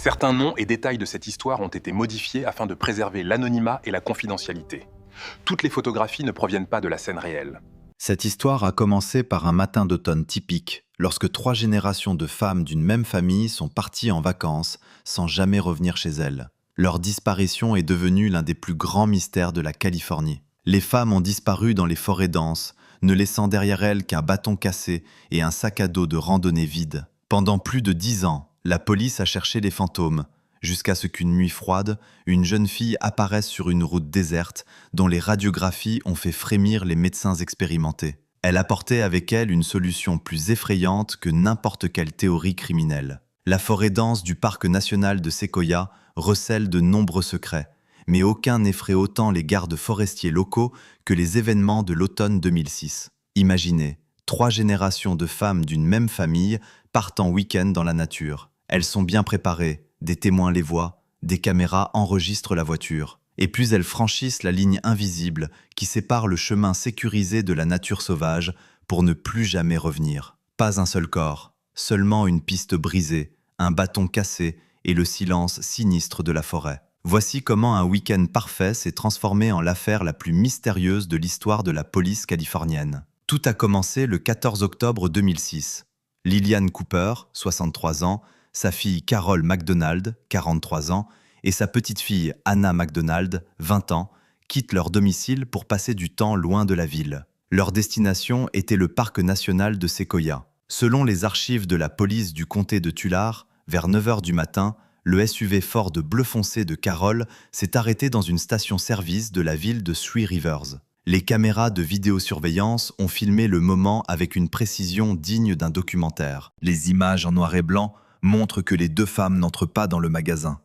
Certains noms et détails de cette histoire ont été modifiés afin de préserver l'anonymat et la confidentialité. Toutes les photographies ne proviennent pas de la scène réelle. Cette histoire a commencé par un matin d'automne typique, lorsque 3 générations de femmes d'une même famille sont parties en vacances sans jamais revenir chez elles. Leur disparition est devenue l'un des plus grands mystères de la Californie. Les femmes ont disparu dans les forêts denses, ne laissant derrière elles qu'un bâton cassé et un sac à dos de randonnée vide. Pendant plus de 10 ans, la police a cherché les fantômes, jusqu'à ce qu'une nuit froide, une jeune fille apparaisse sur une route déserte dont les radiographies ont fait frémir les médecins expérimentés. Elle apportait avec elle une solution plus effrayante que n'importe quelle théorie criminelle. La forêt dense du parc national de Sequoia recèle de nombreux secrets, mais aucun n'effraie autant les gardes forestiers locaux que les événements de l'automne 2006. Imaginez, 3 générations de femmes d'une même famille partent en week-end dans la nature. Elles sont bien préparées, des témoins les voient, des caméras enregistrent la voiture. Et puis elles franchissent la ligne invisible qui sépare le chemin sécurisé de la nature sauvage pour ne plus jamais revenir. Pas un seul corps, seulement une piste brisée, un bâton cassé et le silence sinistre de la forêt. Voici comment un week-end parfait s'est transformé en l'affaire la plus mystérieuse de l'histoire de la police californienne. Tout a commencé le 14 octobre 2006. Lillian Cooper, 63 ans, sa fille Carol McDonald, 43 ans, et sa petite-fille Anna McDonald, 20 ans, quittent leur domicile pour passer du temps loin de la ville. Leur destination était le parc national de Sequoia. Selon les archives de la police du comté de Tulare, vers 9 h du matin, le SUV Ford bleu foncé de Carol s'est arrêté dans une station-service de la ville de Three Rivers. Les caméras de vidéosurveillance ont filmé le moment avec une précision digne d'un documentaire. Les images en noir et blanc montrent que les 2 femmes n'entrent pas dans le magasin.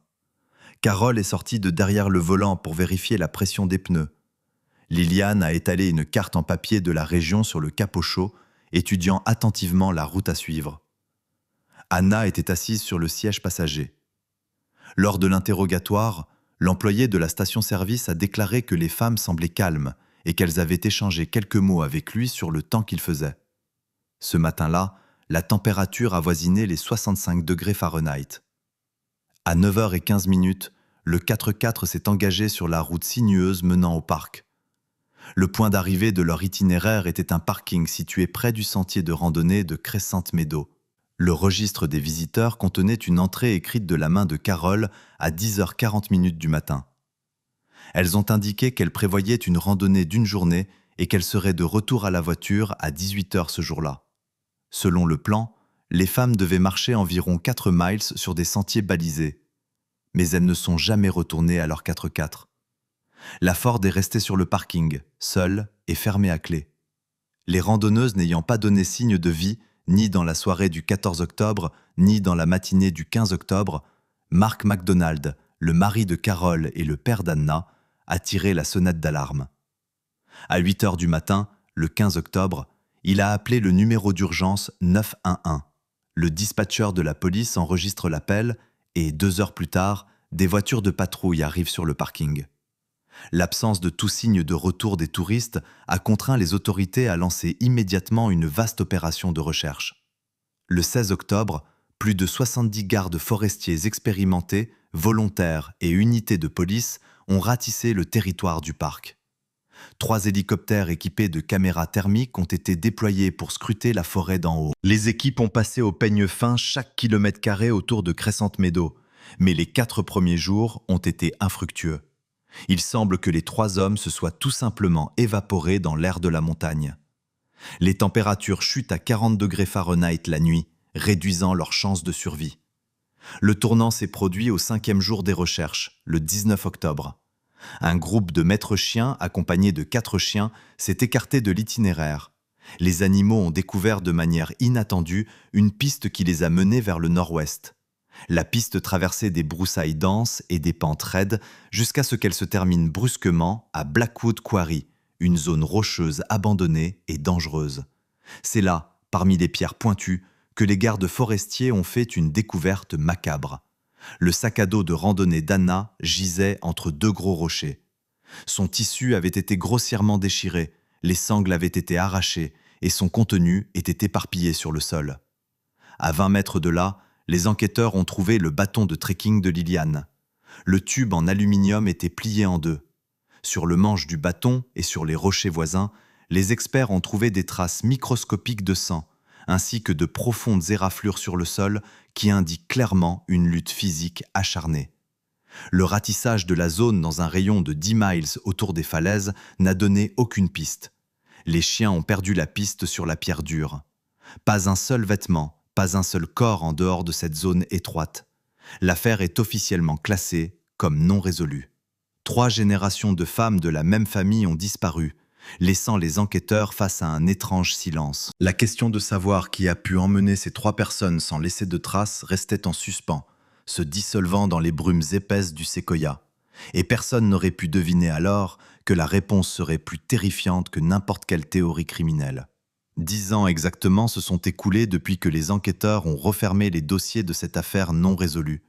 Carol est sortie de derrière le volant pour vérifier la pression des pneus. Lillian a étalé une carte en papier de la région sur le capot chaud, étudiant attentivement la route à suivre. Anna était assise sur le siège passager. Lors de l'interrogatoire, l'employé de la station-service a déclaré que les femmes semblaient calmes et qu'elles avaient échangé quelques mots avec lui sur le temps qu'il faisait. Ce matin-là, la température avoisinait les 65 degrés Fahrenheit. À 9 h 15, le 4x4 s'est engagé sur la route sinueuse menant au parc. Le point d'arrivée de leur itinéraire était un parking situé près du sentier de randonnée de Crescent Meadow. Le registre des visiteurs contenait une entrée écrite de la main de Carol à 10 h 40 du matin. Elles ont indiqué qu'elles prévoyaient une randonnée d'une journée et qu'elles seraient de retour à la voiture à 18 h ce jour-là. Selon le plan, les femmes devaient marcher environ 4 miles sur des sentiers balisés. Mais elles ne sont jamais retournées à leur 4x4. La Ford est restée sur le parking, seule et fermée à clé. Les randonneuses n'ayant pas donné signe de vie, ni dans la soirée du 14 octobre, ni dans la matinée du 15 octobre, Mark McDonald, le mari de Carol et le père d'Anna, a tiré la sonnette d'alarme. À 8 h du matin, le 15 octobre, il a appelé le numéro d'urgence 911. Le dispatcher de la police enregistre l'appel et 2 heures plus tard, des voitures de patrouille arrivent sur le parking. L'absence de tout signe de retour des touristes a contraint les autorités à lancer immédiatement une vaste opération de recherche. Le 16 octobre, plus de 70 gardes forestiers expérimentés, volontaires et unités de police ont ratissé le territoire du parc. 3 hélicoptères équipés de caméras thermiques ont été déployés pour scruter la forêt d'en haut. Les équipes ont passé au peigne fin chaque kilomètre carré autour de Crescent Meadow, mais les 4 premiers jours ont été infructueux. Il semble que les 3 hommes se soient tout simplement évaporés dans l'air de la montagne. Les températures chutent à 40 degrés Fahrenheit la nuit, réduisant leurs chances de survie. Le tournant s'est produit au 5e jour des recherches, le 19 octobre. Un groupe de maîtres chiens, accompagné de 4 chiens, s'est écarté de l'itinéraire. Les animaux ont découvert de manière inattendue une piste qui les a menés vers le nord-ouest. La piste traversait des broussailles denses et des pentes raides jusqu'à ce qu'elle se termine brusquement à Blackwood Quarry, une zone rocheuse abandonnée et dangereuse. C'est là, parmi les pierres pointues, que les gardes forestiers ont fait une découverte macabre. Le sac à dos de randonnée d'Anna gisait entre 2 gros rochers. Son tissu avait été grossièrement déchiré, les sangles avaient été arrachées et son contenu était éparpillé sur le sol. À 20 mètres de là, Les enquêteurs ont trouvé le bâton de trekking de Liliane. Le tube en aluminium était plié en deux. Sur le manche du bâton et sur les rochers voisins, les experts ont trouvé des traces microscopiques de sang, ainsi que de profondes éraflures sur le sol qui indiquent clairement une lutte physique acharnée. Le ratissage de la zone dans un rayon de 10 miles autour des falaises n'a donné aucune piste. Les chiens ont perdu la piste sur la pierre dure. Pas un seul vêtement, pas un seul corps en dehors de cette zone étroite. L'affaire est officiellement classée comme non résolue. 3 générations de femmes de la même famille ont disparu, laissant les enquêteurs face à un étrange silence. La question de savoir qui a pu emmener ces 3 personnes sans laisser de traces restait en suspens, se dissolvant dans les brumes épaisses du séquoia. Et personne n'aurait pu deviner alors que la réponse serait plus terrifiante que n'importe quelle théorie criminelle. 10 ans exactement se sont écoulés depuis que les enquêteurs ont refermé les dossiers de cette affaire non résolue.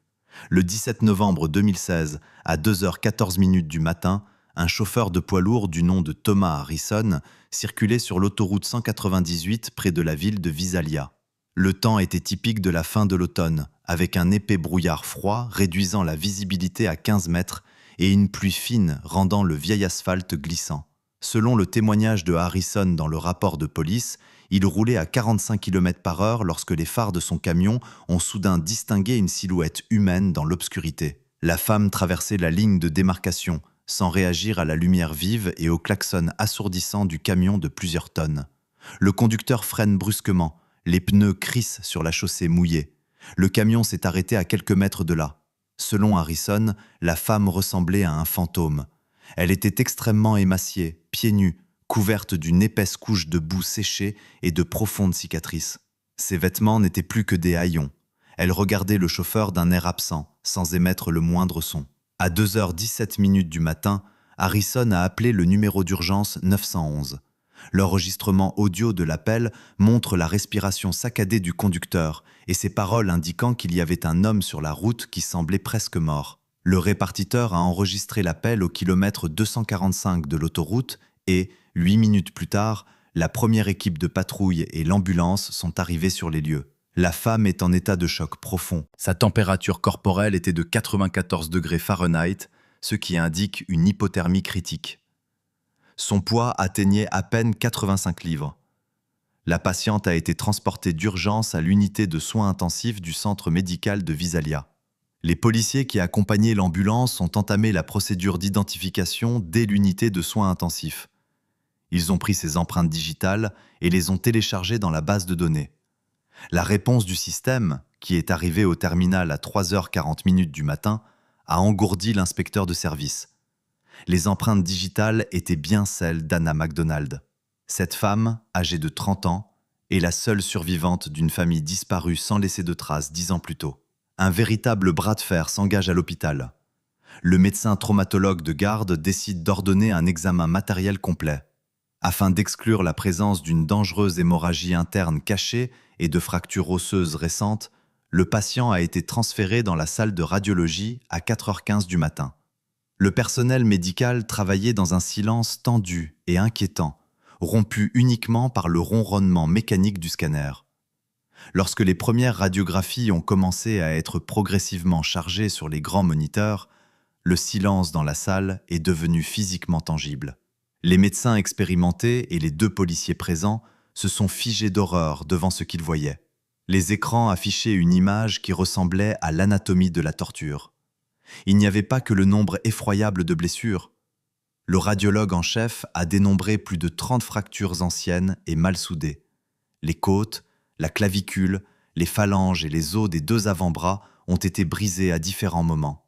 Le 17 novembre 2016, à 2h14 du matin, un chauffeur de poids lourd du nom de Thomas Harrison circulait sur l'autoroute 198 près de la ville de Visalia. Le temps était typique de la fin de l'automne, avec un épais brouillard froid réduisant la visibilité à 15 mètres et une pluie fine rendant le vieil asphalte glissant. Selon le témoignage de Harrison dans le rapport de police, il roulait à 45 km/h lorsque les phares de son camion ont soudain distingué une silhouette humaine dans l'obscurité. La femme traversait la ligne de démarcation, sans réagir à la lumière vive et au klaxon assourdissant du camion de plusieurs tonnes. Le conducteur freine brusquement, les pneus crissent sur la chaussée mouillée. Le camion s'est arrêté à quelques mètres de là. Selon Harrison, la femme ressemblait à un fantôme. Elle était extrêmement émaciée, pieds nus, couverte d'une épaisse couche de boue séchée et de profondes cicatrices. Ses vêtements n'étaient plus que des haillons. Elle regardait le chauffeur d'un air absent, sans émettre le moindre son. À 2h17 du matin, Harrison a appelé le numéro d'urgence 911. L'enregistrement audio de l'appel montre la respiration saccadée du conducteur et ses paroles indiquant qu'il y avait un homme sur la route qui semblait presque mort. Le répartiteur a enregistré l'appel au kilomètre 245 de l'autoroute et, 8 minutes plus tard, la première équipe de patrouille et l'ambulance sont arrivés sur les lieux. La femme est en état de choc profond. Sa température corporelle était de 94 degrés Fahrenheit, ce qui indique une hypothermie critique. Son poids atteignait à peine 85 livres. La patiente a été transportée d'urgence à l'unité de soins intensifs du centre médical de Visalia. Les policiers qui accompagnaient l'ambulance ont entamé la procédure d'identification dès l'unité de soins intensifs. Ils ont pris ses empreintes digitales et les ont téléchargées dans la base de données. La réponse du système, qui est arrivée au terminal à 3h40 du matin, a engourdi l'inspecteur de service. Les empreintes digitales étaient bien celles d'Anna MacDonald. Cette femme, âgée de 30 ans, est la seule survivante d'une famille disparue sans laisser de traces 10 ans plus tôt. Un véritable bras de fer s'engage à l'hôpital. Le médecin traumatologue de garde décide d'ordonner un examen matériel complet. Afin d'exclure la présence d'une dangereuse hémorragie interne cachée et de fractures osseuses récentes, le patient a été transféré dans la salle de radiologie à 4h15 du matin. Le personnel médical travaillait dans un silence tendu et inquiétant, rompu uniquement par le ronronnement mécanique du scanner. Lorsque les premières radiographies ont commencé à être progressivement chargées sur les grands moniteurs, le silence dans la salle est devenu physiquement tangible. Les médecins expérimentés et les 2 policiers présents se sont figés d'horreur devant ce qu'ils voyaient. Les écrans affichaient une image qui ressemblait à l'anatomie de la torture. Il n'y avait pas que le nombre effroyable de blessures. Le radiologue en chef a dénombré plus de 30 fractures anciennes et mal soudées. Les côtes, la clavicule, les phalanges et les os des 2 avant-bras ont été brisés à différents moments.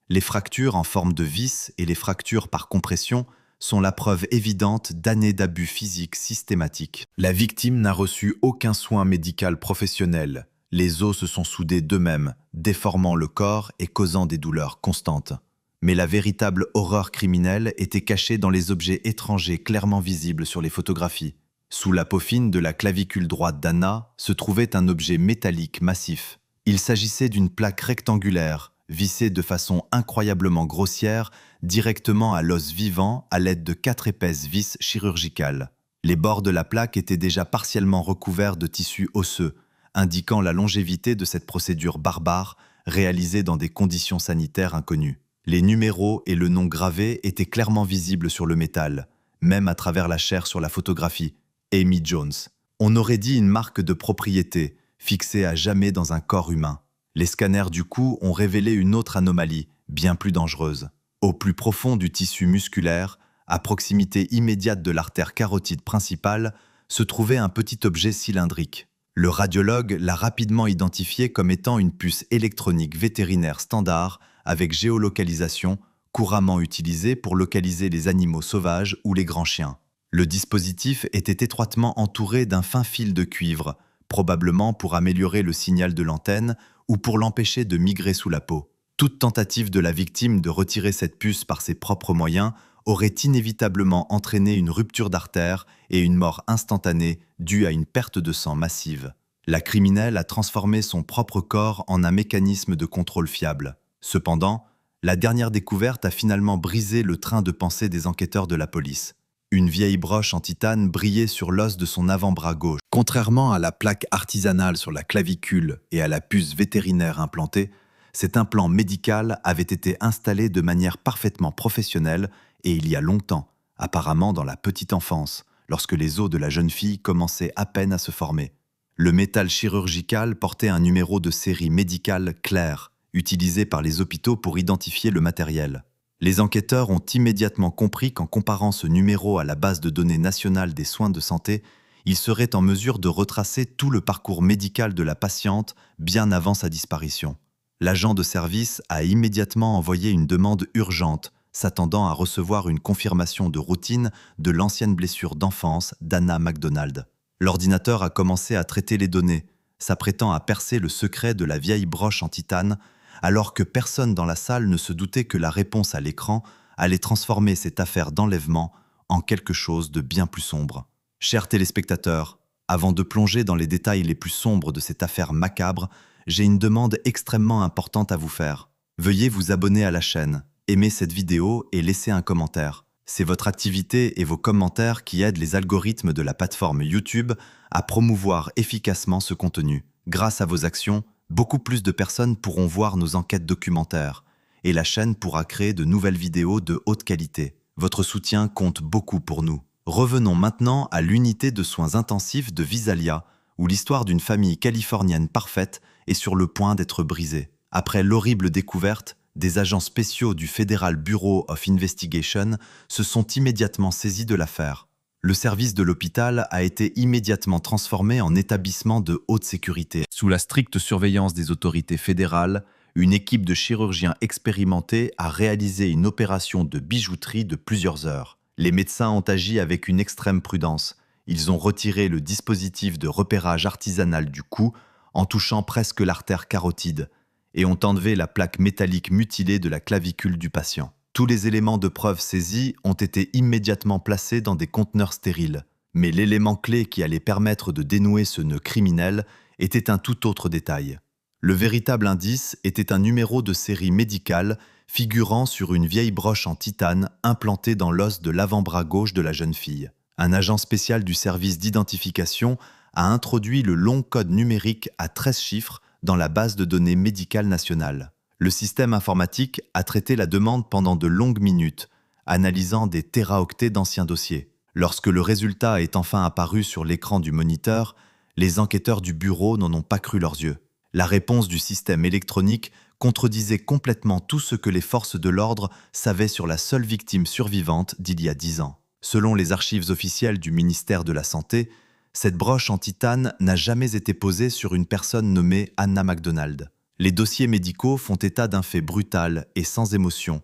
Les fractures en forme de vis et les fractures par compression sont la preuve évidente d'années d'abus physiques systématiques. La victime n'a reçu aucun soin médical professionnel. Les os se sont soudés d'eux-mêmes, déformant le corps et causant des douleurs constantes. Mais la véritable horreur criminelle était cachée dans les objets étrangers clairement visibles sur les photographies. Sous la peau fine de la clavicule droite d'Anna se trouvait un objet métallique massif. Il s'agissait d'une plaque rectangulaire, vissée de façon incroyablement grossière directement à l'os vivant à l'aide de 4 épaisses vis chirurgicales. Les bords de la plaque étaient déjà partiellement recouverts de tissu osseux, indiquant la longévité de cette procédure barbare réalisée dans des conditions sanitaires inconnues. Les numéros et le nom gravé étaient clairement visibles sur le métal, même à travers la chair sur la photographie. Amy Jones. On aurait dit une marque de propriété, fixée à jamais dans un corps humain. Les scanners du cou ont révélé une autre anomalie, bien plus dangereuse. Au plus profond du tissu musculaire, à proximité immédiate de l'artère carotide principale, se trouvait un petit objet cylindrique. Le radiologue l'a rapidement identifié comme étant une puce électronique vétérinaire standard avec géolocalisation, couramment utilisée pour localiser les animaux sauvages ou les grands chiens. Le dispositif était étroitement entouré d'un fin fil de cuivre, probablement pour améliorer le signal de l'antenne ou pour l'empêcher de migrer sous la peau. Toute tentative de la victime de retirer cette puce par ses propres moyens aurait inévitablement entraîné une rupture d'artère et une mort instantanée due à une perte de sang massive. La criminelle a transformé son propre corps en un mécanisme de contrôle fiable. Cependant, la dernière découverte a finalement brisé le train de pensée des enquêteurs de la police. Une vieille broche en titane brillait sur l'os de son avant-bras gauche. Contrairement à la plaque artisanale sur la clavicule et à la puce vétérinaire implantée, cet implant médical avait été installé de manière parfaitement professionnelle et il y a longtemps, apparemment dans la petite enfance, lorsque les os de la jeune fille commençaient à peine à se former. Le métal chirurgical portait un numéro de série médicale clair, utilisé par les hôpitaux pour identifier le matériel. Les enquêteurs ont immédiatement compris qu'en comparant ce numéro à la base de données nationale des soins de santé, ils seraient en mesure de retracer tout le parcours médical de la patiente bien avant sa disparition. L'agent de service a immédiatement envoyé une demande urgente, s'attendant à recevoir une confirmation de routine de l'ancienne blessure d'enfance d'Anna MacDonald. L'ordinateur a commencé à traiter les données, s'apprêtant à percer le secret de la vieille broche en titane, alors que personne dans la salle ne se doutait que la réponse à l'écran allait transformer cette affaire d'enlèvement en quelque chose de bien plus sombre. Chers téléspectateurs, avant de plonger dans les détails les plus sombres de cette affaire macabre, j'ai une demande extrêmement importante à vous faire. Veuillez vous abonner à la chaîne, aimer cette vidéo et laisser un commentaire. C'est votre activité et vos commentaires qui aident les algorithmes de la plateforme YouTube à promouvoir efficacement ce contenu. Grâce à vos actions, beaucoup plus de personnes pourront voir nos enquêtes documentaires et la chaîne pourra créer de nouvelles vidéos de haute qualité. Votre soutien compte beaucoup pour nous. Revenons maintenant à l'unité de soins intensifs de Visalia, où l'histoire d'une famille californienne parfaite est sur le point d'être brisée. Après l'horrible découverte, des agents spéciaux du Federal Bureau of Investigation se sont immédiatement saisis de l'affaire. Le service de l'hôpital a été immédiatement transformé en établissement de haute sécurité. Sous la stricte surveillance des autorités fédérales, une équipe de chirurgiens expérimentés a réalisé une opération de bijouterie de plusieurs heures. Les médecins ont agi avec une extrême prudence. Ils ont retiré le dispositif de repérage artisanal du cou en touchant presque l'artère carotide et ont enlevé la plaque métallique mutilée de la clavicule du patient. Tous les éléments de preuve saisis ont été immédiatement placés dans des conteneurs stériles. Mais l'élément clé qui allait permettre de dénouer ce nœud criminel était un tout autre détail. Le véritable indice était un numéro de série médicale figurant sur une vieille broche en titane implantée dans l'os de l'avant-bras gauche de la jeune fille. Un agent spécial du service d'identification a introduit le long code numérique à 13 chiffres dans la base de données médicale nationale. Le système informatique a traité la demande pendant de longues minutes, analysant des téraoctets d'anciens dossiers. Lorsque le résultat est enfin apparu sur l'écran du moniteur, les enquêteurs du bureau n'en ont pas cru leurs yeux. La réponse du système électronique contredisait complètement tout ce que les forces de l'ordre savaient sur la seule victime survivante d'il y a 10 ans. Selon les archives officielles du ministère de la Santé, cette broche en titane n'a jamais été posée sur une personne nommée Anna MacDonald. Les dossiers médicaux font état d'un fait brutal et sans émotion.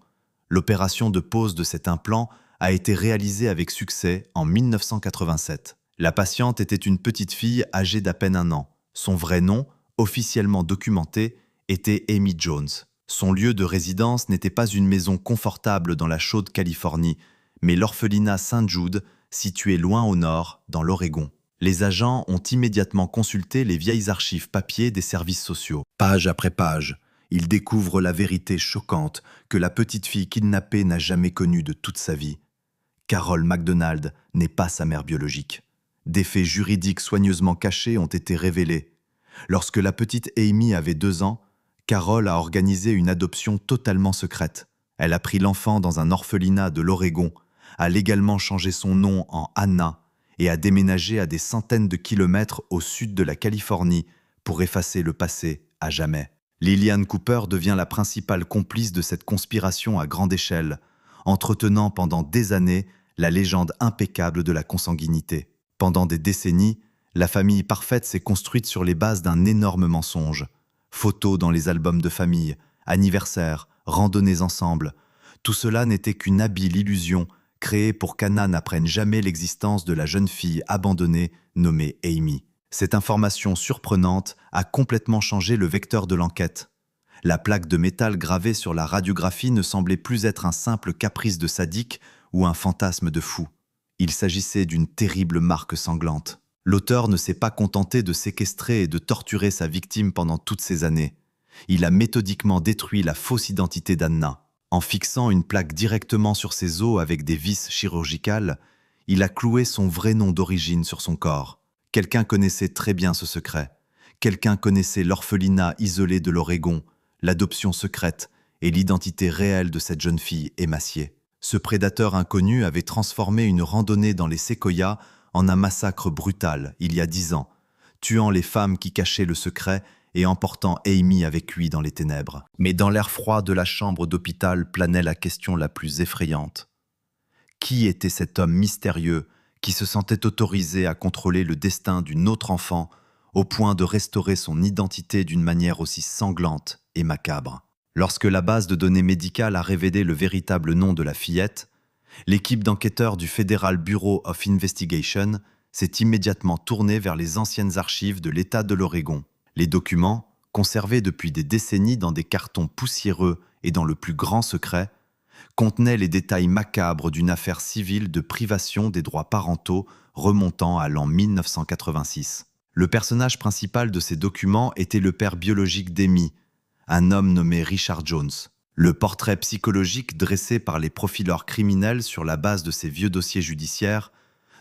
L'opération de pose de cet implant a été réalisée avec succès en 1987. La patiente était une petite fille âgée d'à peine 1 an. Son vrai nom, officiellement documenté, était Amy Jones. Son lieu de résidence n'était pas une maison confortable dans la chaude Californie, mais l'orphelinat St. Jude, situé loin au nord, dans l'Oregon. Les agents ont immédiatement consulté les vieilles archives papier des services sociaux. Page après page, ils découvrent la vérité choquante que la petite fille kidnappée n'a jamais connue de toute sa vie. Carol MacDonald n'est pas sa mère biologique. Des faits juridiques soigneusement cachés ont été révélés. Lorsque la petite Amy avait 2 ans, Carol a organisé une adoption totalement secrète. Elle a pris l'enfant dans un orphelinat de l'Oregon, a légalement changé son nom en Anna et a déménagé à des centaines de kilomètres au sud de la Californie pour effacer le passé à jamais. Lillian Cooper devient la principale complice de cette conspiration à grande échelle, entretenant pendant des années la légende impeccable de la consanguinité. Pendant des décennies, la famille parfaite s'est construite sur les bases d'un énorme mensonge. Photos dans les albums de famille, anniversaires, randonnées ensemble. Tout cela n'était qu'une habile illusion créée pour qu'Anna n'apprenne jamais l'existence de la jeune fille abandonnée nommée Amy. Cette information surprenante a complètement changé le vecteur de l'enquête. La plaque de métal gravée sur la radiographie ne semblait plus être un simple caprice de sadique ou un fantasme de fou. Il s'agissait d'une terrible marque sanglante. L'auteur ne s'est pas contenté de séquestrer et de torturer sa victime pendant toutes ces années. Il a méthodiquement détruit la fausse identité d'Anna. En fixant une plaque directement sur ses os avec des vis chirurgicales, il a cloué son vrai nom d'origine sur son corps. Quelqu'un connaissait très bien ce secret. Quelqu'un connaissait l'orphelinat isolé de l'Oregon, l'adoption secrète et l'identité réelle de cette jeune fille émaciée. Ce prédateur inconnu avait transformé une randonnée dans les séquoias en un massacre brutal il y a 10 ans, tuant les femmes qui cachaient le secret et emportant Amy avec lui dans les ténèbres. Mais dans l'air froid de la chambre d'hôpital planait la question la plus effrayante. Qui était cet homme mystérieux qui se sentait autorisé à contrôler le destin d'une autre enfant au point de restaurer son identité d'une manière aussi sanglante et macabre? Lorsque la base de données médicales a révélé le véritable nom de la fillette, l'équipe d'enquêteurs du Federal Bureau of Investigation s'est immédiatement tournée vers les anciennes archives de l'État de l'Oregon. Les documents, conservés depuis des décennies dans des cartons poussiéreux et dans le plus grand secret, contenaient les détails macabres d'une affaire civile de privation des droits parentaux remontant à l'an 1986. Le personnage principal de ces documents était le père biologique d'Amy, un homme nommé Richard Jones. Le portrait psychologique dressé par les profileurs criminels sur la base de ces vieux dossiers judiciaires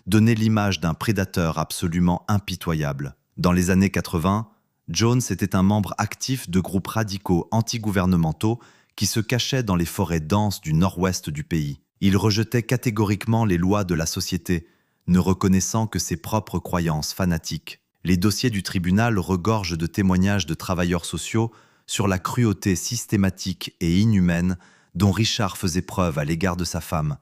donnait l'image d'un prédateur absolument impitoyable. Dans les années 80, Jones était un membre actif de groupes radicaux anti-gouvernementaux qui se cachaient dans les forêts denses du nord-ouest du pays. Il rejetait catégoriquement les lois de la société, ne reconnaissant que ses propres croyances fanatiques. Les dossiers du tribunal regorgent de témoignages de travailleurs sociaux sur la cruauté systématique et inhumaine dont Richard faisait preuve à l'égard de sa femme,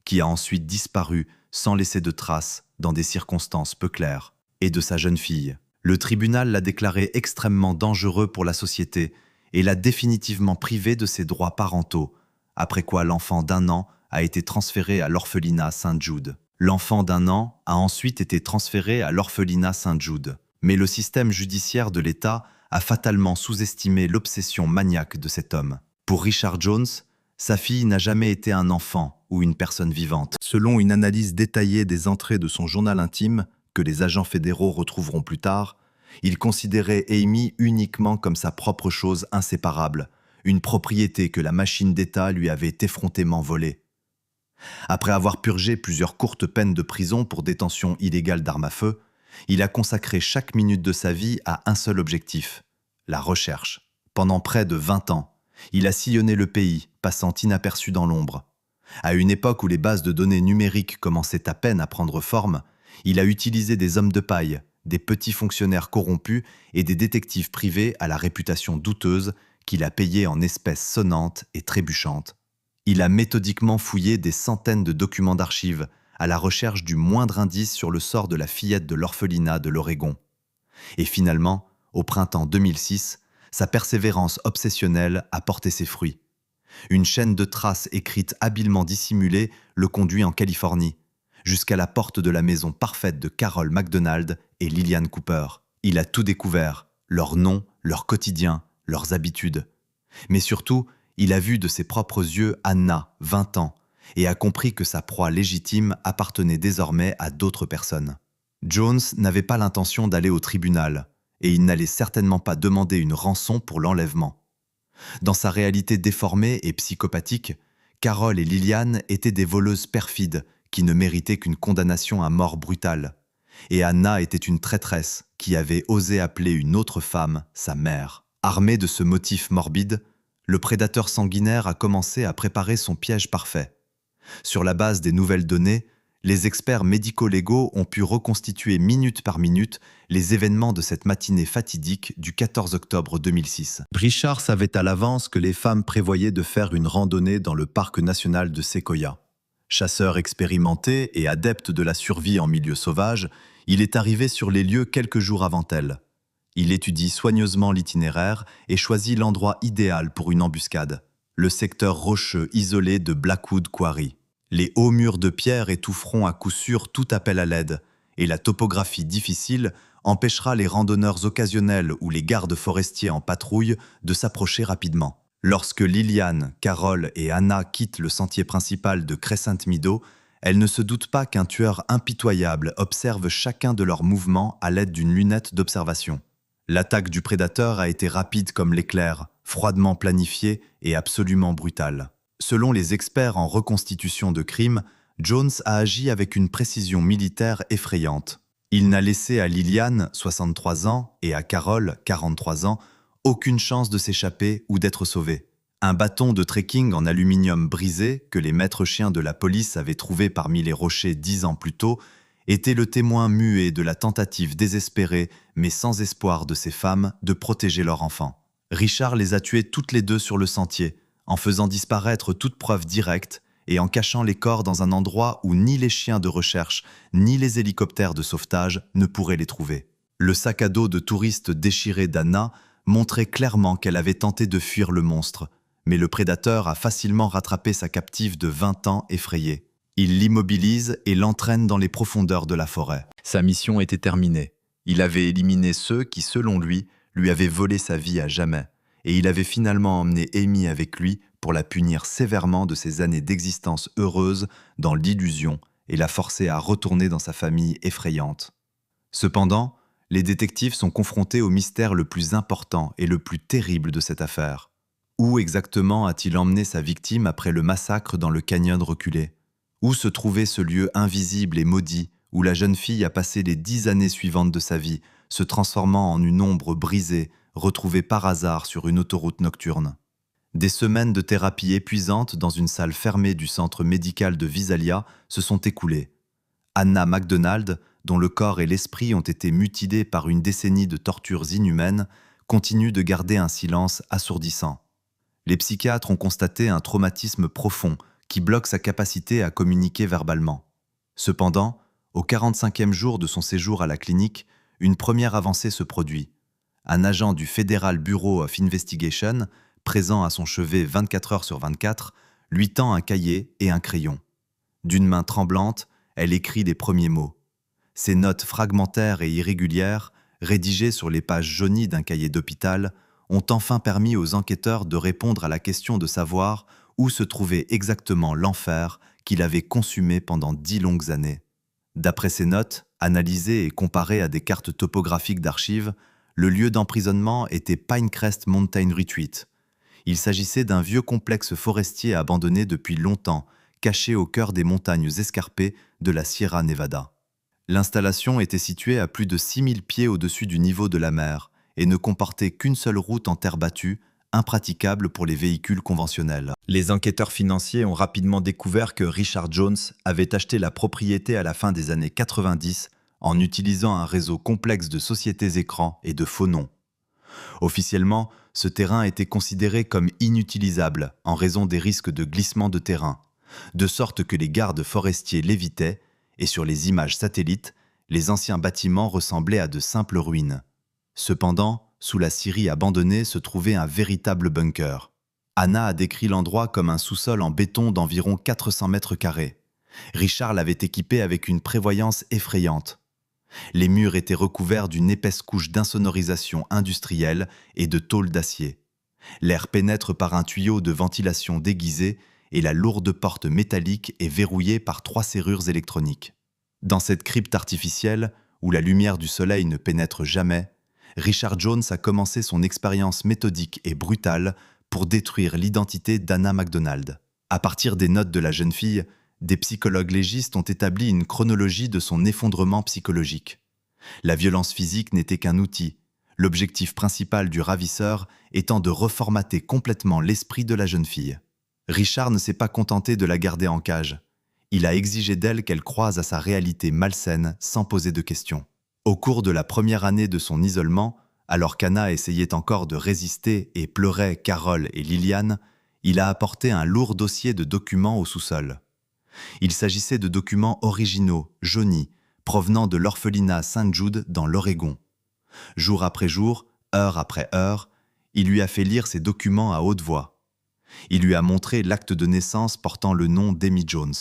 qui a ensuite disparu sans laisser de traces dans des circonstances peu claires, et de sa jeune fille. Le tribunal l'a déclaré extrêmement dangereux pour la société et l'a définitivement privé de ses droits parentaux, après quoi l'enfant d'1 an a été transféré à l'orphelinat Saint-Jude. L'enfant d'1 an a ensuite été transféré à l'orphelinat Saint-Jude. Mais le système judiciaire de l'État a fatalement sous-estimé l'obsession maniaque de cet homme. Pour Richard Jones, sa fille n'a jamais été un enfant ou une personne vivante. Selon une analyse détaillée des entrées de son journal intime, que les agents fédéraux retrouveront plus tard, il considérait Amy uniquement comme sa propre chose inséparable, une propriété que la machine d'État lui avait effrontément volée. Après avoir purgé plusieurs courtes peines de prison pour détention illégale d'armes à feu, il a consacré chaque minute de sa vie à un seul objectif, la recherche. Pendant près de 20 ans, il a sillonné le pays, passant inaperçu dans l'ombre. À une époque où les bases de données numériques commençaient à peine à prendre forme, il a utilisé des hommes de paille, des petits fonctionnaires corrompus et des détectives privés à la réputation douteuse qu'il a payés en espèces sonnantes et trébuchantes. Il a méthodiquement fouillé des centaines de documents d'archives à la recherche du moindre indice sur le sort de la fillette de l'orphelinat de l'Oregon. Et finalement, au printemps 2006, sa persévérance obsessionnelle a porté ses fruits. Une chaîne de traces écrites habilement dissimulée le conduit en Californie, jusqu'à la porte de la maison parfaite de Carol McDonald et Lillian Cooper. Il a tout découvert, leurs noms, leur quotidien, leurs habitudes. Mais surtout, il a vu de ses propres yeux Anna, 20 ans, et a compris que sa proie légitime appartenait désormais à d'autres personnes. Jones n'avait pas l'intention d'aller au tribunal, et il n'allait certainement pas demander une rançon pour l'enlèvement. Dans sa réalité déformée et psychopathique, Carol et Lillian étaient des voleuses perfides qui ne méritaient qu'une condamnation à mort brutale. Et Anna était une traîtresse qui avait osé appeler une autre femme sa mère. Armé de ce motif morbide, le prédateur sanguinaire a commencé à préparer son piège parfait. Sur la base des nouvelles données, les experts médico-légaux ont pu reconstituer minute par minute les événements de cette matinée fatidique du 14 octobre 2006. Richard savait à l'avance que les femmes prévoyaient de faire une randonnée dans le parc national de Sequoia. Chasseur expérimenté et adepte de la survie en milieu sauvage, il est arrivé sur les lieux quelques jours avant elles. Il étudie soigneusement l'itinéraire et choisit l'endroit idéal pour une embuscade, le secteur rocheux isolé de Blackwood Quarry. Les hauts murs de pierre étoufferont à coup sûr tout appel à l'aide, et la topographie difficile empêchera les randonneurs occasionnels ou les gardes forestiers en patrouille de s'approcher rapidement. Lorsque Liliane, Carol et Anna quittent le sentier principal de Crescent Meadow, elles ne se doutent pas qu'un tueur impitoyable observe chacun de leurs mouvements à l'aide d'une lunette d'observation. L'attaque du prédateur a été rapide comme l'éclair, froidement planifiée et absolument brutale. Selon les experts en reconstitution de crimes, Jones a agi avec une précision militaire effrayante. Il n'a laissé à Liliane, 63 ans, et à Carol, 43 ans, aucune chance de s'échapper ou d'être sauvée. Un bâton de trekking en aluminium brisé, que les maîtres chiens de la police avaient trouvé parmi les rochers 10 ans plus tôt, était le témoin muet de la tentative désespérée, mais sans espoir de ces femmes, de protéger leur enfant. Richard les a tuées toutes les deux sur le sentier, en faisant disparaître toute preuve directe et en cachant les corps dans un endroit où ni les chiens de recherche, ni les hélicoptères de sauvetage ne pourraient les trouver. Le sac à dos de touriste déchiré d'Anna montrait clairement qu'elle avait tenté de fuir le monstre, mais le prédateur a facilement rattrapé sa captive de 20 ans effrayée. Il l'immobilise et l'entraîne dans les profondeurs de la forêt. Sa mission était terminée. Il avait éliminé ceux qui, selon lui avaient volé sa vie à jamais. Et il avait finalement emmené Amy avec lui pour la punir sévèrement de ses années d'existence heureuse dans l'illusion et la forcer à retourner dans sa famille effrayante. Cependant, les détectives sont confrontés au mystère le plus important et le plus terrible de cette affaire. Où exactement a-t-il emmené sa victime après le massacre dans le canyon reculé ? Où se trouvait ce lieu invisible et maudit où la jeune fille a passé les 10 années suivantes de sa vie, se transformant en une ombre brisée, retrouvée par hasard sur une autoroute nocturne. Des semaines de thérapie épuisante dans une salle fermée du centre médical de Visalia se sont écoulées. Anna MacDonald, dont le corps et l'esprit ont été mutilés par une décennie de tortures inhumaines, continue de garder un silence assourdissant. Les psychiatres ont constaté un traumatisme profond qui bloque sa capacité à communiquer verbalement. Cependant, au 45e jour de son séjour à la clinique, une première avancée se produit. Un agent du Federal Bureau of Investigation, présent à son chevet 24 heures sur 24, lui tend un cahier et un crayon. D'une main tremblante, elle écrit les premiers mots. Ces notes fragmentaires et irrégulières, rédigées sur les pages jaunies d'un cahier d'hôpital, ont enfin permis aux enquêteurs de répondre à la question de savoir où se trouvait exactement l'enfer qu'il avait consumé pendant 10 longues années. D'après ces notes, analysées et comparées à des cartes topographiques d'archives, le lieu d'emprisonnement était Pinecrest Mountain Retreat. Il s'agissait d'un vieux complexe forestier abandonné depuis longtemps, caché au cœur des montagnes escarpées de la Sierra Nevada. L'installation était située à plus de 6000 pieds au-dessus du niveau de la mer et ne comportait qu'une seule route en terre battue, impraticable pour les véhicules conventionnels. Les enquêteurs financiers ont rapidement découvert que Richard Jones avait acheté la propriété à la fin des années 90 en utilisant un réseau complexe de sociétés écrans et de faux noms. Officiellement, ce terrain était considéré comme inutilisable en raison des risques de glissement de terrain, de sorte que les gardes forestiers l'évitaient et sur les images satellites, les anciens bâtiments ressemblaient à de simples ruines. Cependant, sous la scierie abandonnée se trouvait un véritable bunker. Anna a décrit l'endroit comme un sous-sol en béton d'environ 400 mètres carrés. Richard l'avait équipé avec une prévoyance effrayante. Les murs étaient recouverts d'une épaisse couche d'insonorisation industrielle et de tôle d'acier. L'air pénètre par un tuyau de ventilation déguisé et la lourde porte métallique est verrouillée par 3 serrures électroniques. Dans cette crypte artificielle, où la lumière du soleil ne pénètre jamais, Richard Jones a commencé son expérience méthodique et brutale pour détruire l'identité d'Anna MacDonald. À partir des notes de la jeune fille, des psychologues légistes ont établi une chronologie de son effondrement psychologique. La violence physique n'était qu'un outil, l'objectif principal du ravisseur étant de reformater complètement l'esprit de la jeune fille. Richard ne s'est pas contenté de la garder en cage. Il a exigé d'elle qu'elle croise à sa réalité malsaine sans poser de questions. Au cours de la première année de son isolement, alors qu'Anna essayait encore de résister et pleurait Carole et Liliane, il a apporté un lourd dossier de documents au sous-sol. Il s'agissait de documents originaux, jaunis, provenant de l'orphelinat St. Jude dans l'Oregon. Jour après jour, heure après heure, il lui a fait lire ces documents à haute voix. Il lui a montré l'acte de naissance portant le nom d'Amy Jones.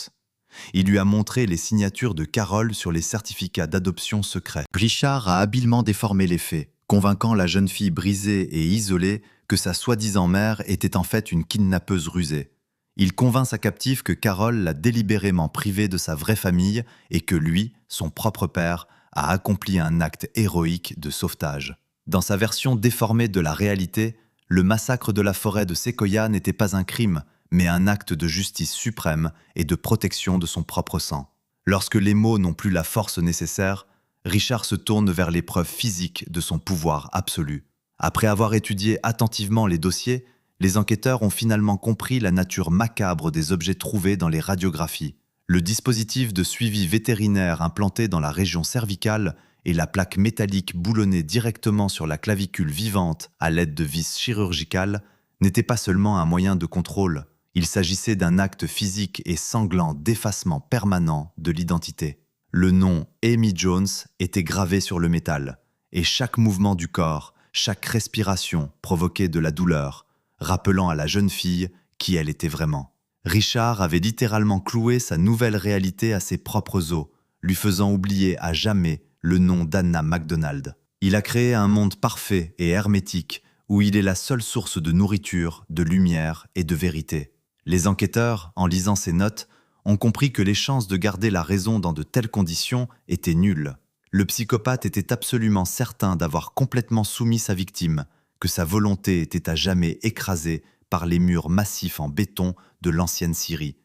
Il lui a montré les signatures de Carole sur les certificats d'adoption secrets. Richard a habilement déformé les faits, convainquant la jeune fille brisée et isolée que sa soi-disant mère était en fait une kidnappeuse rusée. Il convainc sa captive que Carole l'a délibérément privée de sa vraie famille et que lui, son propre père, a accompli un acte héroïque de sauvetage. Dans sa version déformée de la réalité, le massacre de la forêt de Sequoia n'était pas un crime, mais un acte de justice suprême et de protection de son propre sang. Lorsque les mots n'ont plus la force nécessaire, Richard se tourne vers les preuves physiques de son pouvoir absolu. Après avoir étudié attentivement les dossiers, les enquêteurs ont finalement compris la nature macabre des objets trouvés dans les radiographies. Le dispositif de suivi vétérinaire implanté dans la région cervicale et la plaque métallique boulonnée directement sur la clavicule vivante à l'aide de vis chirurgicales n'étaient pas seulement un moyen de contrôle. Il s'agissait d'un acte physique et sanglant d'effacement permanent de l'identité. Le nom Amy Jones était gravé sur le métal, et chaque mouvement du corps, chaque respiration provoquait de la douleur, rappelant à la jeune fille qui elle était vraiment. Richard avait littéralement cloué sa nouvelle réalité à ses propres os, lui faisant oublier à jamais le nom d'Anna MacDonald. Il a créé un monde parfait et hermétique où il est la seule source de nourriture, de lumière et de vérité. Les enquêteurs, en lisant ces notes, ont compris que les chances de garder la raison dans de telles conditions étaient nulles. Le psychopathe était absolument certain d'avoir complètement soumis sa victime, que sa volonté était à jamais écrasée par les murs massifs en béton de l'ancienne Syrie,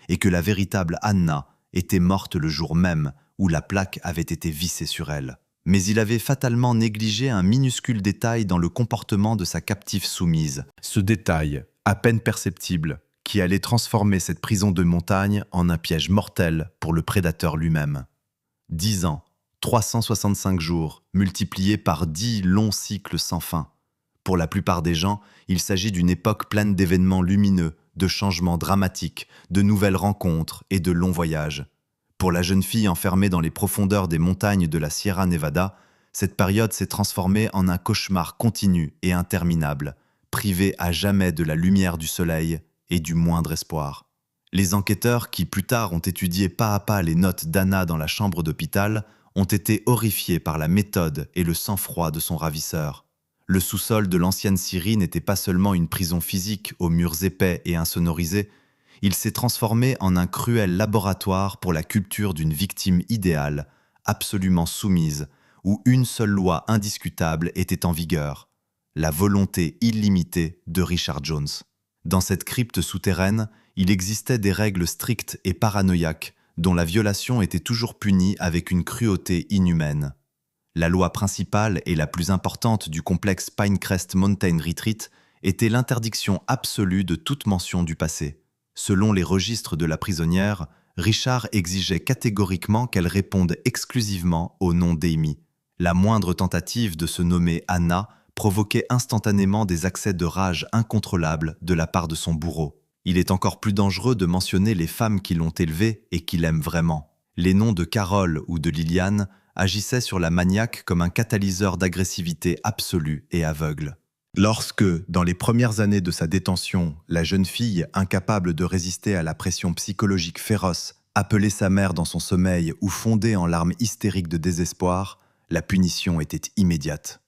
et que la véritable Anna était morte le jour même où la plaque avait été vissée sur elle. Mais il avait fatalement négligé un minuscule détail dans le comportement de sa captive soumise. Ce détail, à peine perceptible, qui allait transformer cette prison de montagne en un piège mortel pour le prédateur lui-même. 10 ans, 365 jours, multipliés par 10 longs cycles sans fin. Pour la plupart des gens, il s'agit d'une époque pleine d'événements lumineux, de changements dramatiques, de nouvelles rencontres et de longs voyages. Pour la jeune fille enfermée dans les profondeurs des montagnes de la Sierra Nevada, cette période s'est transformée en un cauchemar continu et interminable, privée à jamais de la lumière du soleil et du moindre espoir. Les enquêteurs qui plus tard ont étudié pas à pas les notes d'Anna dans la chambre d'hôpital ont été horrifiés par la méthode et le sang-froid de son ravisseur. Le sous-sol de l'ancienne Syrie n'était pas seulement une prison physique aux murs épais et insonorisés, il s'est transformé en un cruel laboratoire pour la culture d'une victime idéale, absolument soumise, où une seule loi indiscutable était en vigueur, la volonté illimitée de Richard Jones. Dans cette crypte souterraine, il existait des règles strictes et paranoïaques dont la violation était toujours punie avec une cruauté inhumaine. La loi principale et la plus importante du complexe Pinecrest Mountain Retreat était l'interdiction absolue de toute mention du passé. Selon les registres de la prisonnière, Richard exigeait catégoriquement qu'elle réponde exclusivement au nom d'Amy. La moindre tentative de se nommer Anna provoquait instantanément des accès de rage incontrôlables de la part de son bourreau. Il est encore plus dangereux de mentionner les femmes qui l'ont élevée et qui l'aiment vraiment. Les noms de Carole ou de Liliane agissaient sur la maniaque comme un catalyseur d'agressivité absolue et aveugle. Lorsque, dans les premières années de sa détention, la jeune fille, incapable de résister à la pression psychologique féroce, appelait sa mère dans son sommeil ou fondait en larmes hystériques de désespoir, la punition était immédiate.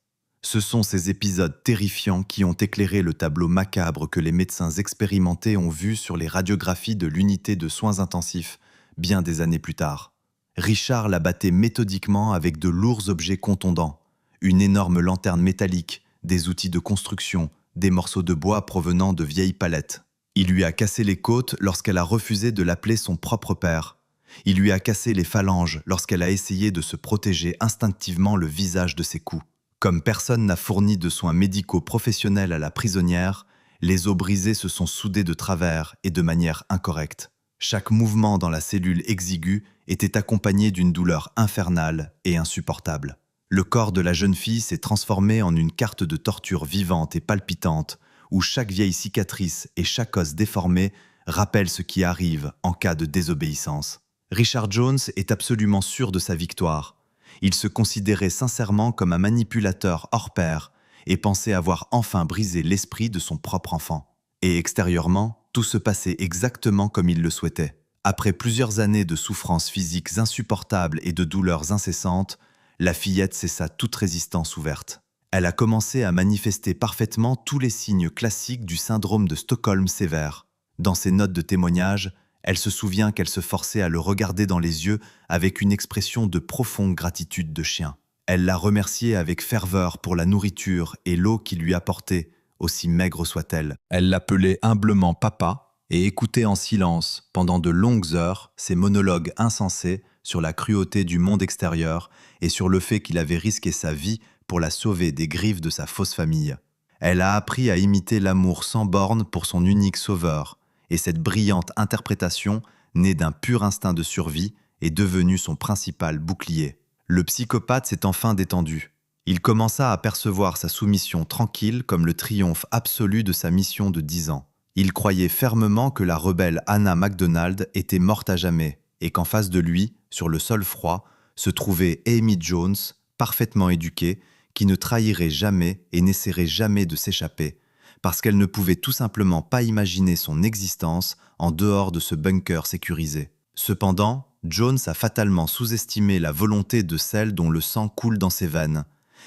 Ce sont ces épisodes terrifiants qui ont éclairé le tableau macabre que les médecins expérimentés ont vu sur les radiographies de l'unité de soins intensifs bien des années plus tard. Richard la battait méthodiquement avec de lourds objets contondants, une énorme lanterne métallique, des outils de construction, des morceaux de bois provenant de vieilles palettes. Il lui a cassé les côtes lorsqu'elle a refusé de l'appeler son propre père. Il lui a cassé les phalanges lorsqu'elle a essayé de se protéger instinctivement le visage de ses coups. Comme personne n'a fourni de soins médicaux professionnels à la prisonnière, les os brisés se sont soudés de travers et de manière incorrecte. Chaque mouvement dans la cellule exiguë était accompagné d'une douleur infernale et insupportable. Le corps de la jeune fille s'est transformé en une carte de torture vivante et palpitante, où chaque vieille cicatrice et chaque os déformé rappellent ce qui arrive en cas de désobéissance. Richard Jones est absolument sûr de sa victoire. Il se considérait sincèrement comme un manipulateur hors pair et pensait avoir enfin brisé l'esprit de son propre enfant. Et extérieurement, tout se passait exactement comme il le souhaitait. Après plusieurs années de souffrances physiques insupportables et de douleurs incessantes, la fillette cessa toute résistance ouverte. Elle a commencé à manifester parfaitement tous les signes classiques du syndrome de Stockholm sévère. Dans ses notes de témoignage, elle se souvient qu'elle se forçait à le regarder dans les yeux avec une expression de profonde gratitude de chien. Elle l'a remercié avec ferveur pour la nourriture et l'eau qu'il lui apportait, aussi maigre soit-elle. Elle l'appelait humblement papa et écoutait en silence, pendant de longues heures, ses monologues insensés sur la cruauté du monde extérieur et sur le fait qu'il avait risqué sa vie pour la sauver des griffes de sa fausse famille. Elle a appris à imiter l'amour sans bornes pour son unique sauveur, et cette brillante interprétation, née d'un pur instinct de survie, est devenue son principal bouclier. Le psychopathe s'est enfin détendu. Il commença à percevoir sa soumission tranquille comme le triomphe absolu de sa mission de 10 ans. Il croyait fermement que la rebelle Anna MacDonald était morte à jamais, et qu'en face de lui, sur le sol froid, se trouvait Amy Jones, parfaitement éduquée, qui ne trahirait jamais et n'essaierait jamais de s'échapper, parce qu'elle ne pouvait tout simplement pas imaginer son existence en dehors de ce bunker sécurisé. Cependant, Jones a fatalement sous-estimé la volonté de celle dont le sang coule dans ses veines,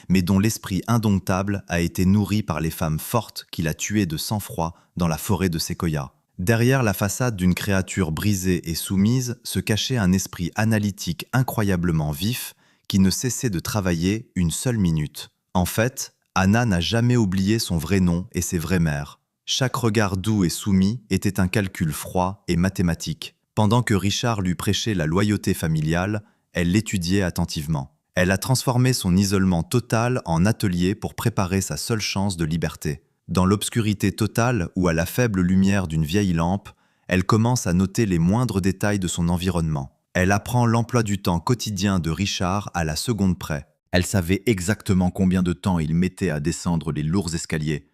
mais dont l'esprit indomptable a été nourri par les femmes fortes qu'il a tuées de sang-froid dans la forêt de Sequoia. Derrière la façade d'une créature brisée et soumise se cachait un esprit analytique incroyablement vif qui ne cessait de travailler une seule minute. En fait, Anna n'a jamais oublié son vrai nom et ses vraies mères. Chaque regard doux et soumis était un calcul froid et mathématique. Pendant que Richard lui prêchait la loyauté familiale, elle l'étudiait attentivement. Elle a transformé son isolement total en atelier pour préparer sa seule chance de liberté. Dans l'obscurité totale ou à la faible lumière d'une vieille lampe, elle commence à noter les moindres détails de son environnement. Elle apprend l'emploi du temps quotidien de Richard à la seconde près. Elle savait exactement combien de temps il mettait à descendre les lourds escaliers,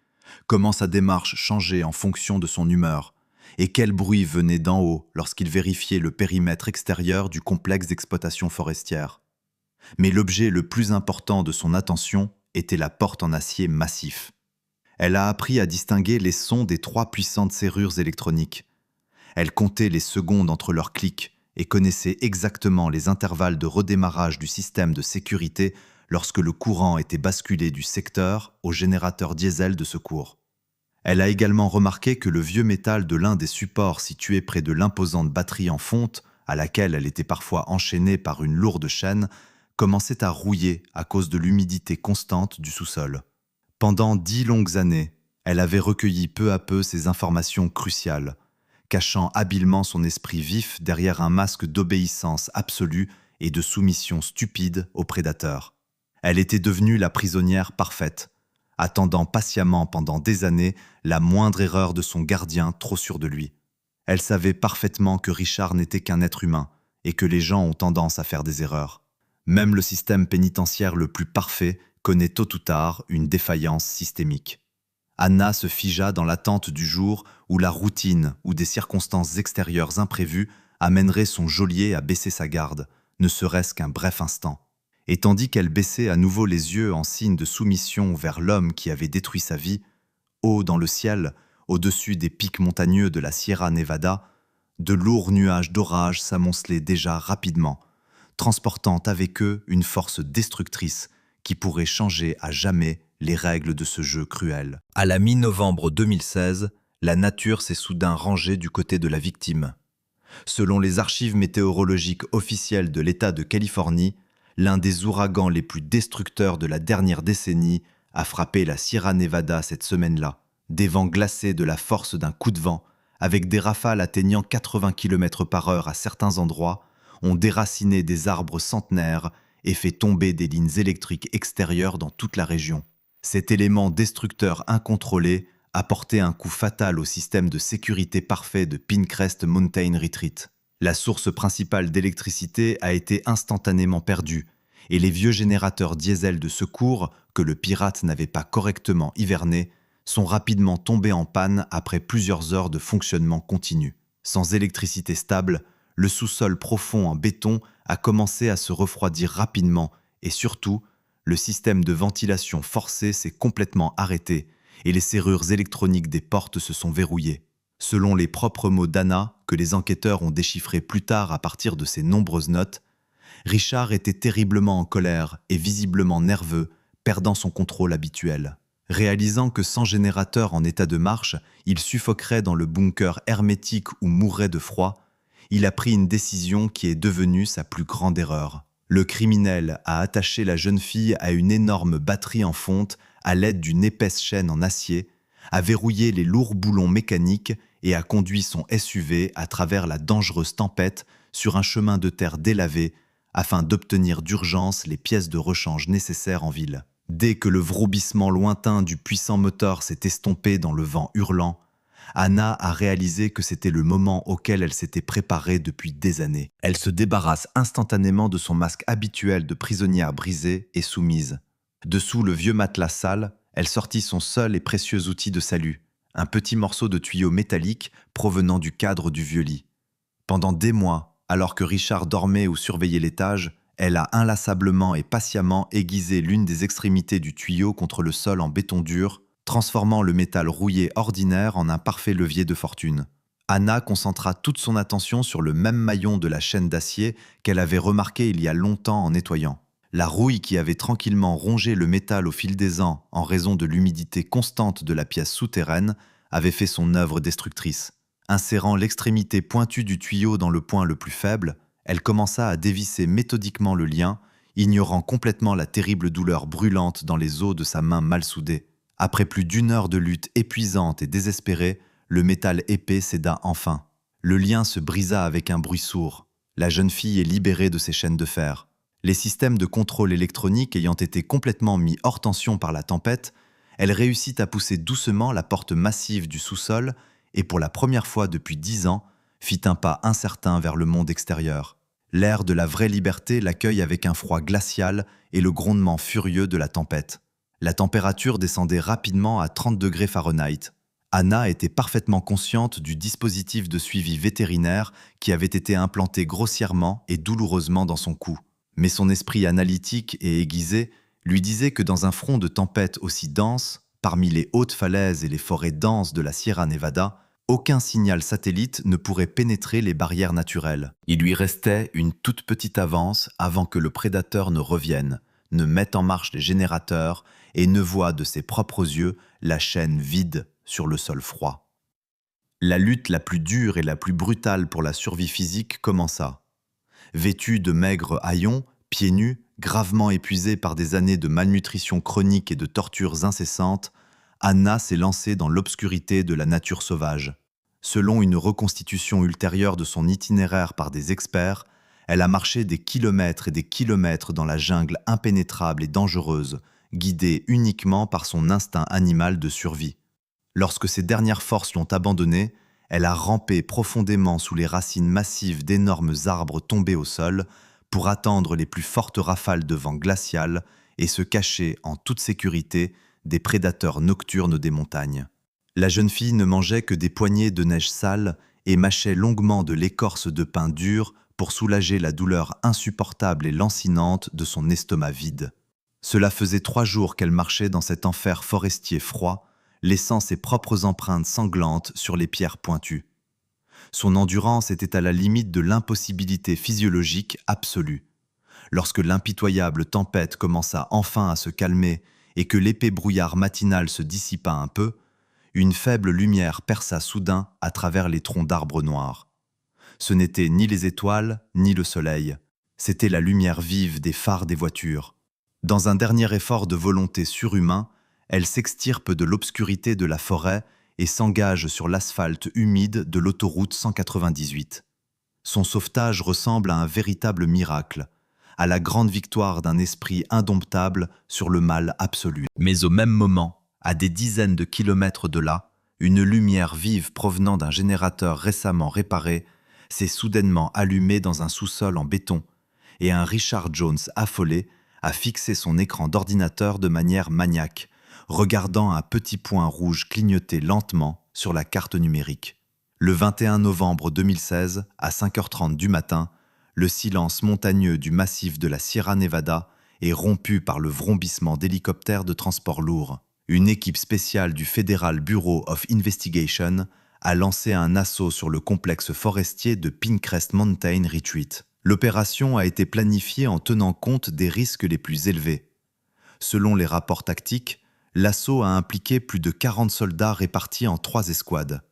comment sa démarche changeait en fonction de son humeur, et quel bruit venait d'en haut lorsqu'il vérifiait le périmètre extérieur du complexe d'exploitation forestière. Mais l'objet le plus important de son attention était la porte en acier massif. Elle a appris à distinguer les sons des 3 puissantes serrures électroniques. Elle comptait les secondes entre leurs clics et connaissait exactement les intervalles de redémarrage du système de sécurité lorsque le courant était basculé du secteur au générateur diesel de secours. Elle a également remarqué que le vieux métal de l'un des supports situés près de l'imposante batterie en fonte, à laquelle elle était parfois enchaînée par une lourde chaîne, commençait à rouiller à cause de l'humidité constante du sous-sol. Pendant 10 longues années, elle avait recueilli peu à peu ces informations cruciales, cachant habilement son esprit vif derrière un masque d'obéissance absolue et de soumission stupide aux prédateurs. Elle était devenue la prisonnière parfaite, attendant patiemment pendant des années la moindre erreur de son gardien trop sûr de lui. Elle savait parfaitement que Richard n'était qu'un être humain et que les gens ont tendance à faire des erreurs. Même le système pénitentiaire le plus parfait connaît tôt ou tard une défaillance systémique. Anna se figea dans l'attente du jour où la routine ou des circonstances extérieures imprévues amèneraient son geôlier à baisser sa garde, ne serait-ce qu'un bref instant. Et tandis qu'elle baissait à nouveau les yeux en signe de soumission vers l'homme qui avait détruit sa vie, haut dans le ciel, au-dessus des pics montagneux de la Sierra Nevada, de lourds nuages d'orage s'amoncelaient déjà rapidement, transportant avec eux une force destructrice qui pourrait changer à jamais les règles de ce jeu cruel. À la mi-novembre 2016, la nature s'est soudain rangée du côté de la victime. Selon les archives météorologiques officielles de l'État de Californie, l'un des ouragans les plus destructeurs de la dernière décennie a frappé la Sierra Nevada cette semaine-là. Des vents glacés de la force d'un coup de vent avec des rafales atteignant 80 km/h à certains endroits, ont déraciné des arbres centenaires et fait tomber des lignes électriques extérieures dans toute la région. Cet élément destructeur incontrôlé a porté un coup fatal au système de sécurité parfait de Pinecrest Mountain Retreat. La source principale d'électricité a été instantanément perdue, et les vieux générateurs diesel de secours, que le pirate n'avait pas correctement hivernés, sont rapidement tombés en panne après plusieurs heures de fonctionnement continu. Sans électricité stable, le sous-sol profond en béton a commencé à se refroidir rapidement et surtout, le système de ventilation forcée s'est complètement arrêté et les serrures électroniques des portes se sont verrouillées. Selon les propres mots d'Anna, que les enquêteurs ont déchiffrés plus tard à partir de ses nombreuses notes, Richard était terriblement en colère et visiblement nerveux, perdant son contrôle habituel. Réalisant que sans générateur en état de marche, il suffoquerait dans le bunker hermétique ou mourrait de froid, il a pris une décision qui est devenue sa plus grande erreur. Le criminel a attaché la jeune fille à une énorme batterie en fonte à l'aide d'une épaisse chaîne en acier, a verrouillé les lourds boulons mécaniques et a conduit son SUV à travers la dangereuse tempête sur un chemin de terre délavé afin d'obtenir d'urgence les pièces de rechange nécessaires en ville. Dès que le vroubissement lointain du puissant moteur s'est estompé dans le vent hurlant, Anna a réalisé que c'était le moment auquel elle s'était préparée depuis des années. Elle se débarrasse instantanément de son masque habituel de prisonnière brisée et soumise. Dessous le vieux matelas sale, elle sortit son seul et précieux outil de salut, un petit morceau de tuyau métallique provenant du cadre du vieux lit. Pendant des mois, alors que Richard dormait ou surveillait l'étage, elle a inlassablement et patiemment aiguisé l'une des extrémités du tuyau contre le sol en béton dur, transformant le métal rouillé ordinaire en un parfait levier de fortune. Anna concentra toute son attention sur le même maillon de la chaîne d'acier qu'elle avait remarqué il y a longtemps en nettoyant. La rouille qui avait tranquillement rongé le métal au fil des ans en raison de l'humidité constante de la pièce souterraine avait fait son œuvre destructrice. Insérant l'extrémité pointue du tuyau dans le point le plus faible, elle commença à dévisser méthodiquement le lien, ignorant complètement la terrible douleur brûlante dans les os de sa main mal soudée. Après plus d'une heure de lutte épuisante et désespérée, le métal épais céda enfin. Le lien se brisa avec un bruit sourd. La jeune fille est libérée de ses chaînes de fer. Les systèmes de contrôle électronique ayant été complètement mis hors tension par la tempête, elle réussit à pousser doucement la porte massive du sous-sol et pour la première fois depuis 10 ans, fit un pas incertain vers le monde extérieur. L'air de la vraie liberté l'accueille avec un froid glacial et le grondement furieux de la tempête. La température descendait rapidement à 30 degrés Fahrenheit. Anna était parfaitement consciente du dispositif de suivi vétérinaire qui avait été implanté grossièrement et douloureusement dans son cou. Mais son esprit analytique et aiguisé lui disait que dans un front de tempête aussi dense, parmi les hautes falaises et les forêts denses de la Sierra Nevada, aucun signal satellite ne pourrait pénétrer les barrières naturelles. Il lui restait une toute petite avance avant que le prédateur ne revienne, ne mette en marche les générateurs et ne voie de ses propres yeux la chaîne vide sur le sol froid. La lutte la plus dure et la plus brutale pour la survie physique commença. Vêtue de maigres haillons, pieds nus, gravement épuisée par des années de malnutrition chronique et de tortures incessantes, Anna s'est lancée dans l'obscurité de la nature sauvage. Selon une reconstitution ultérieure de son itinéraire par des experts, elle a marché des kilomètres et des kilomètres dans la jungle impénétrable et dangereuse, guidée uniquement par son instinct animal de survie. Lorsque ses dernières forces l'ont abandonnée, elle a rampé profondément sous les racines massives d'énormes arbres tombés au sol pour attendre les plus fortes rafales de vent glacial et se cacher en toute sécurité des prédateurs nocturnes des montagnes. La jeune fille ne mangeait que des poignées de neige sale et mâchait longuement de l'écorce de pin dur pour soulager la douleur insupportable et lancinante de son estomac vide. Cela faisait 3 jours qu'elle marchait dans cet enfer forestier froid, laissant ses propres empreintes sanglantes sur les pierres pointues. Son endurance était à la limite de l'impossibilité physiologique absolue. Lorsque l'impitoyable tempête commença enfin à se calmer et que l'épais brouillard matinal se dissipa un peu, une faible lumière perça soudain à travers les troncs d'arbres noirs. Ce n'étaient ni les étoiles, ni le soleil. C'était la lumière vive des phares des voitures. Dans un dernier effort de volonté surhumain, elle s'extirpe de l'obscurité de la forêt et s'engage sur l'asphalte humide de l'autoroute 198. Son sauvetage ressemble à un véritable miracle, à la grande victoire d'un esprit indomptable sur le mal absolu. Mais au même moment, à des dizaines de kilomètres de là, une lumière vive provenant d'un générateur récemment réparé s'est soudainement allumée dans un sous-sol en béton, et un Richard Jones affolé a fixé son écran d'ordinateur de manière maniaque, regardant un petit point rouge clignoter lentement sur la carte numérique. Le 21 novembre 2016, à 5h30 du matin, le silence montagneux du massif de la Sierra Nevada est rompu par le vrombissement d'hélicoptères de transport lourd. Une équipe spéciale du Federal Bureau of Investigation a lancé un assaut sur le complexe forestier de Pinecrest Mountain Retreat. L'opération a été planifiée en tenant compte des risques les plus élevés. Selon les rapports tactiques, l'assaut a impliqué plus de 40 soldats répartis en 3 escouades.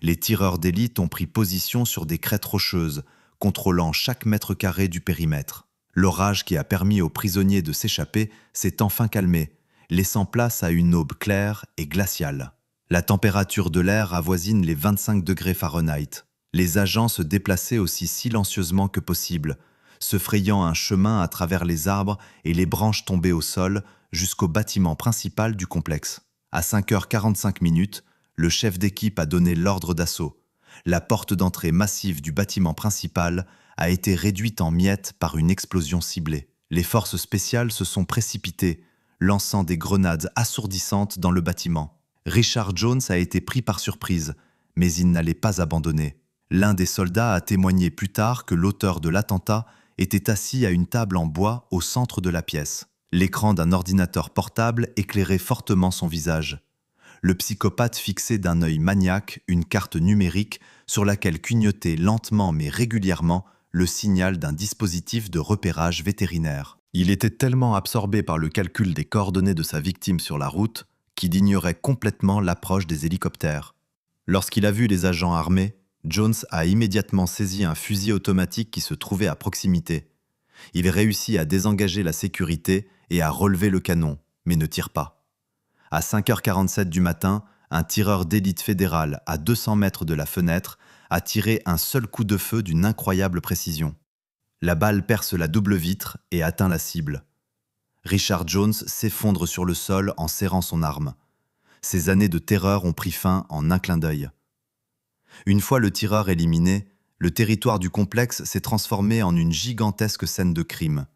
Les tireurs d'élite ont pris position sur des crêtes rocheuses, contrôlant chaque mètre carré du périmètre. L'orage qui a permis aux prisonniers de s'échapper s'est enfin calmé, laissant place à une aube claire et glaciale. La température de l'air avoisine les 25 degrés Fahrenheit. Les agents se déplaçaient aussi silencieusement que possible, se frayant un chemin à travers les arbres et les branches tombées au sol jusqu'au bâtiment principal du complexe. À 5h45, le chef d'équipe a donné l'ordre d'assaut. La porte d'entrée massive du bâtiment principal a été réduite en miettes par une explosion ciblée. Les forces spéciales se sont précipitées, lançant des grenades assourdissantes dans le bâtiment. Richard Jones a été pris par surprise, mais il n'allait pas abandonner. L'un des soldats a témoigné plus tard que l'auteur de l'attentat était assis à une table en bois au centre de la pièce. L'écran d'un ordinateur portable éclairait fortement son visage. Le psychopathe fixait d'un œil maniaque une carte numérique sur laquelle clignotait lentement mais régulièrement le signal d'un dispositif de repérage vétérinaire. Il était tellement absorbé par le calcul des coordonnées de sa victime sur la route qu'il ignorait complètement l'approche des hélicoptères. Lorsqu'il a vu les agents armés, Jones a immédiatement saisi un fusil automatique qui se trouvait à proximité. Il réussit à désengager la sécurité et à relever le canon, mais ne tire pas. À 5h47 du matin, un tireur d'élite fédéral à 200 mètres de la fenêtre a tiré un seul coup de feu d'une incroyable précision. La balle perce la double vitre et atteint la cible. Richard Jones s'effondre sur le sol en serrant son arme. Ses années de terreur ont pris fin en un clin d'œil. Une fois le tireur éliminé, le territoire du complexe s'est transformé en une gigantesque scène de crime.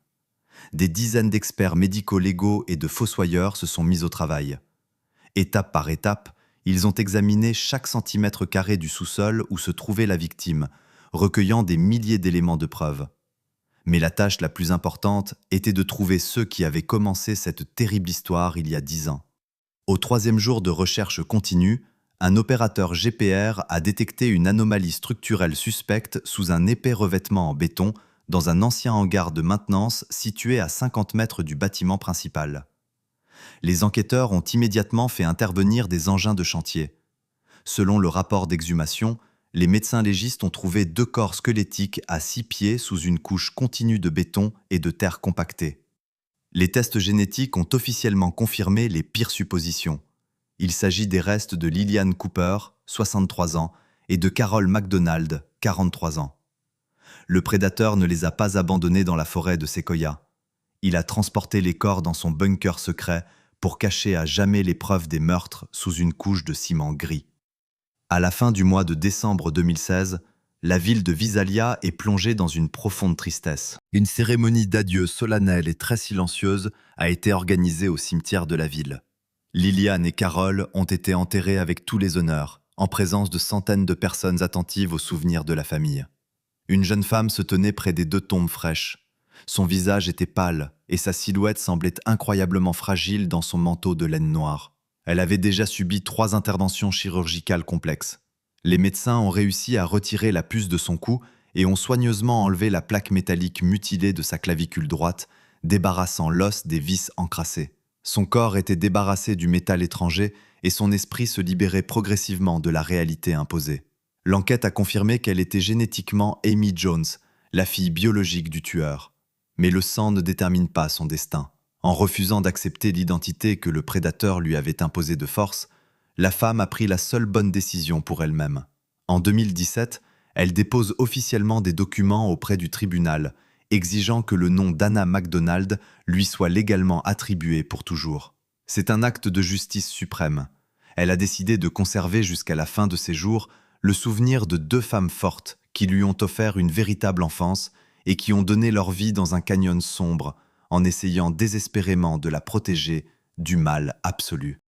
Des dizaines d'experts médico-légaux et de fossoyeurs se sont mis au travail. Étape par étape, ils ont examiné chaque centimètre carré du sous-sol où se trouvait la victime, recueillant des milliers d'éléments de preuve. Mais la tâche la plus importante était de trouver ceux qui avaient commencé cette terrible histoire il y a 10 ans. Au 3e jour de recherche continue, un opérateur GPR a détecté une anomalie structurelle suspecte sous un épais revêtement en béton dans un ancien hangar de maintenance situé à 50 mètres du bâtiment principal. Les enquêteurs ont immédiatement fait intervenir des engins de chantier. Selon le rapport d'exhumation, les médecins légistes ont trouvé 2 corps squelettiques à 6 pieds sous une couche continue de béton et de terre compactée. Les tests génétiques ont officiellement confirmé les pires suppositions. Il s'agit des restes de Lillian Cooper, 63 ans, et de Carol McDonald, 43 ans. Le prédateur ne les a pas abandonnés dans la forêt de Sequoia. Il a transporté les corps dans son bunker secret pour cacher à jamais les preuves des meurtres sous une couche de ciment gris. À la fin du mois de décembre 2016, la ville de Visalia est plongée dans une profonde tristesse. Une cérémonie d'adieu solennelle et très silencieuse a été organisée au cimetière de la ville. Lillian et Carol ont été enterrées avec tous les honneurs, en présence de centaines de personnes attentives aux souvenirs de la famille. Une jeune femme se tenait près des 2 tombes fraîches. Son visage était pâle et sa silhouette semblait incroyablement fragile dans son manteau de laine noire. Elle avait déjà subi 3 interventions chirurgicales complexes. Les médecins ont réussi à retirer la puce de son cou et ont soigneusement enlevé la plaque métallique mutilée de sa clavicule droite, débarrassant l'os des vis encrassées. Son corps était débarrassé du métal étranger et son esprit se libérait progressivement de la réalité imposée. L'enquête a confirmé qu'elle était génétiquement Amy Jones, la fille biologique du tueur. Mais le sang ne détermine pas son destin. En refusant d'accepter l'identité que le prédateur lui avait imposée de force, la femme a pris la seule bonne décision pour elle-même. En 2017, elle dépose officiellement des documents auprès du tribunal, exigeant que le nom d'Anna MacDonald lui soit légalement attribué pour toujours. C'est un acte de justice suprême. Elle a décidé de conserver jusqu'à la fin de ses jours le souvenir de 2 femmes fortes qui lui ont offert une véritable enfance et qui ont donné leur vie dans un canyon sombre en essayant désespérément de la protéger du mal absolu.